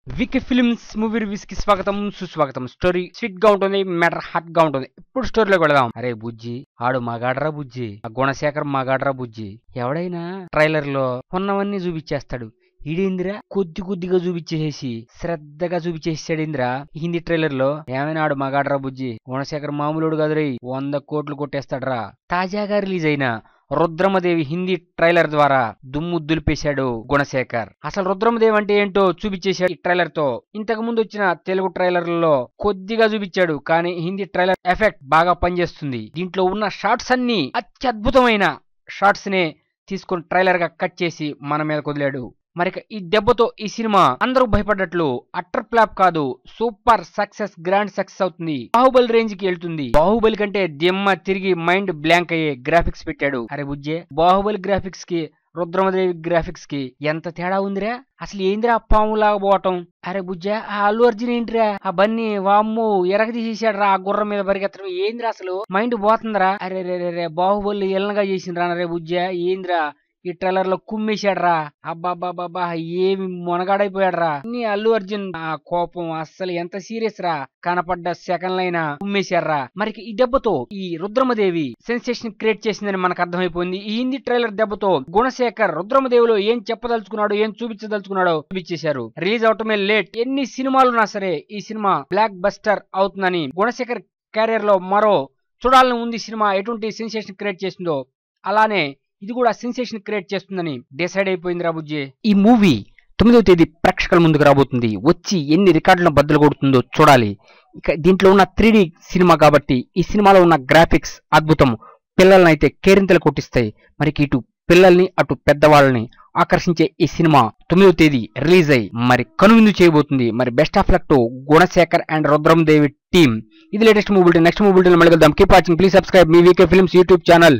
Wiki films movie reviews కి స్వాగతం సుస్వాగతం. స్టోరీ స్వీట్ గా ఉంటుంది, మ్యాటర్ హాట్ గా ఉంటుంది. ఇప్పుడు స్టోరీలోకి వెళదాం. అరే బుజ్జి, ఆడు మగాడ్రా బుజ్జి, ఆ గుణశేఖర్ మగాడ్రా బుజ్జి. ఎవడైనా ట్రైలర్ లో ఉన్నవన్నీ చూపించేస్తాడు. ఈడేందిరా కొద్దిగా చూపించేసి శ్రద్ధగా చూపించేసాడేంద్రా హిందీ ట్రైలర్ లో. ఏమైనా ఆడు మగాడ్రా బుజ్జి, గుణశేఖర్ మామూలుడు కదరై 100 కోట్లు కొట్టేస్తాడ్రా. తాజాగా రిలీజ్ అయిన రుద్రమదేవి హిందీ ట్రైలర్ ద్వారా దుమ్ము దులిపేశాడు గుణశేఖర్. అసలు రుద్రమదేవి అంటే ఏంటో చూపించేశాడు ఈ ట్రైలర్ తో. ఇంతకు ముందు వచ్చిన తెలుగు ట్రైలర్లలో కొద్దిగా చూపించాడు, కానీ హిందీ ట్రైలర్ ఎఫెక్ట్ బాగా పనిచేస్తుంది. దీంట్లో ఉన్న షార్ట్స్ అన్ని అత్యద్భుతమైన షార్ట్స్ నే తీసుకుని ట్రైలర్ గా కట్ చేసి మన మీద వదిలాడు. మరి ఈ దెబ్బతో ఈ సినిమా అందరూ భయపడ్డట్లు అట్టర్ ఫ్లాప్ కాదు, సూపర్ సక్సెస్, గ్రాండ్ సక్సెస్ అవుతుంది. బాహుబలి రేంజ్ కి వెళ్తుంది. బాహుబలి కంటే దిమ్మ తిరిగి మైండ్ బ్లాంక్ అయ్యే గ్రాఫిక్స్ పెట్టాడు. అరే బుజ్జే, బాహుబలి గ్రాఫిక్స్ కి రుద్రమదేవి గ్రాఫిక్స్ కి ఎంత తేడా ఉందిరా. అసలు ఏందిరా పాములాగా పోవటం. అరే బుజ్జా, ఆ అల్లు అర్జున్ ఏంటిరా, ఆ బన్నీ వామ్ము ఎరగ తీసేసాడు రా, ఆ గుర్రం మీద పరిగెత్తడం. ఏందిరా అసలు మైండ్ పోతుందిరా. అరే రే బాహుబలి ఎల్లగా చేసిండ్రా రే బుజ్జా. ఏందిరా ఈ ట్రైలర్ లో కుమ్మేశాడ్రా. అబ్బాబ్బాబ్బా, ఏమి మొనగాడైపోయాడ్రా. నీ అల్లు అర్జున్ ఆ కోపం అస్సలు ఎంత సీరియస్ రా. కనపడ్డ సెకండ్లైనా కుమ్మేశాడ్రా. మరి ఈ దెబ్బతో ఈ రుద్రమదేవి సెన్సేషన్ క్రియేట్ చేసిందని మనకు అర్థమైపోయింది. ఈ హిందీ ట్రైలర్ దెబ్బతో గుణశేఖర్ రుద్రమదేవిలో ఏం చెప్పదలుచుకున్నాడు, ఏం చూపించదలుచుకున్నాడో చూపించేశారు. Release అవటమే late. ఎన్ని సినిమాలున్నా సరే ఈ సినిమా బ్లాక్ బస్టర్ అవుతుందని గుణశేఖర్ కెరీర్ లో మరో చూడాలని ఉంది. సినిమా ఎటువంటి సెన్సేషన్ క్రియేట్ చేసిందో అలానే ఇది కూడా సెన్సేషన్ క్రియేట్ చేస్తుందని డిసైడ్ అయిపోయింది రా బుజ్జి. ఈ మూవీ 9వ తేదీ ప్రేక్షకుల ముందుకు రాబోతుంది. వచ్చి ఎన్ని రికార్డులను బద్దలు కొడుతుందో చూడాలి. ఇక దీంట్లో ఉన్న 3D సినిమా కాబట్టి ఈ సినిమాలో ఉన్న గ్రాఫిక్స్ అద్భుతం. పిల్లల్ని అయితే కేరింతలు కొట్టిస్తాయి. మరి ఇటు పిల్లల్ని అటు పెద్దవాళ్ళని ఆకర్షించే ఈ సినిమా 9వ తేదీ రిలీజ్ అయ్యి మరి కనువిందు చేయబోతుంది. మరి best of luck to Gunasekhar and Rudramadevi team. ఇది లేటెస్ట్ మూవీ. నెక్స్ట్ మూవీ మళ్ళీ కలుద్దాం. కీప్ వాచింగ్, ప్లీజ్ సబ్స్క్రైబ్ మీ వీకే ఫిల్మ్స్ యూట్యూబ్ ఛానల్.